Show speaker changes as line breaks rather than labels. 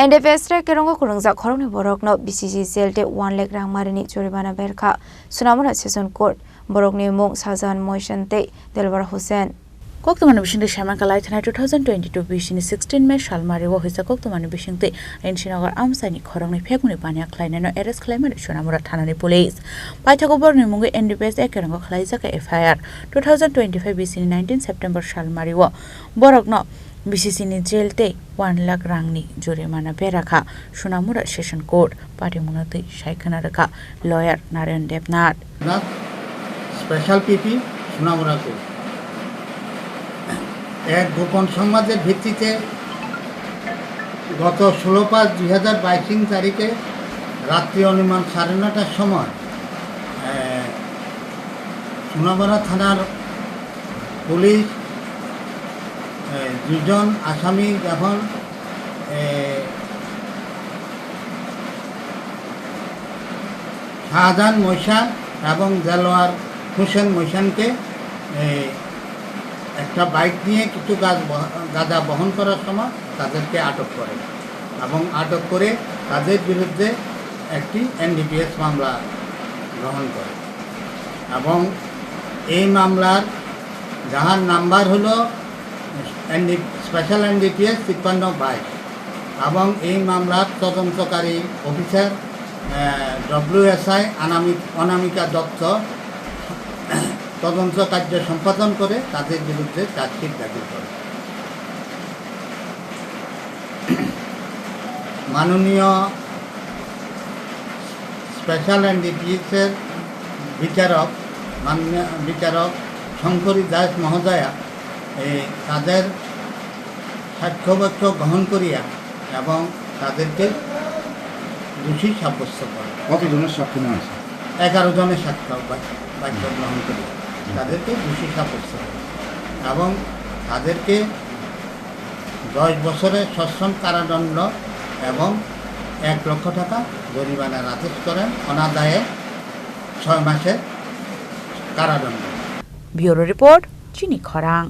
NDPS Kerongo Kwrwngjak Khoroknwi Borokno Bisichi jelte 1 lakh Rangmani Jurima Berkha Sonamura Session Court Borokni Mung Shahjahan Moishan Delwar Hossain
Koktomani Bishingte Shaman Kalai Thana 2022 Bishini 16 May Shalmari wo Hisa Koktomani Bishingte Enshinagar Amsani Khoroknwi Phekmuni Pania Klainano Eres Claimant Sonamura Thanani Police Paithako Borokni Mung NDPS Kerongo Khalaijaka FIR 2025 Bishini 19 September Shalmari wo Borokno Bisichi jelte 1 lakh Rangni Jurima Berkha Sonamura Session Court Party Munati Shaikana Raka Lawyer Narayan Debnath
Special PP Sonamura এক গোপন সংবাদের ভিত্তিতে গত 16/5/2022 তারিখে রাত্রি অনুমান 9:30টার সময় সোনামুড়া থানার পুলিশ দুজন আসামি যখন শাহজাহান ময়শান এবং দেলওয়ার হোসেন ময়শানকে একটা বাইক নিয়ে কিছু গাঁজা বহন করার সময় তাদেরকে আটক করে এবং আটক করে তাদের বিরুদ্ধে একটি NDPS মামলা গ্রহণ করে এবং এই মামলার যাহার নাম্বার হলো স্পেশাল NDPS 53/22 এবং এই মামলার তদন্তকারী অফিসার WSI অনামিকা দত্ত তদন্ত কার্য সম্পাদন করে তাদের বিরুদ্ধে চার্জশিট দাখিল করে মাননীয় স্পেশাল NDPS এর বিচারক শঙ্করী দাস মহোদয়া তাদের সাক্ষ্যবাক্য গ্রহণ করিয়া এবং তাদেরকে দোষী সাব্যস্ত করে।
কতজনের সাক্ষ্য নেওয়া আছে?
11 জনের সাক্ষ্য বাক্য গ্রহণ করিয়া তাদেরকে দোষী সাব্যস্ত করে এবং তাদেরকে 10 বছরের সশ্রম কারাদণ্ড এবং 1 লক্ষ টাকা জরিমানার আদেশ করেন অনাদায়ে 6 মাসের কারাদণ্ড।
ব্যুরো রিপোর্ট চিনি খরাং।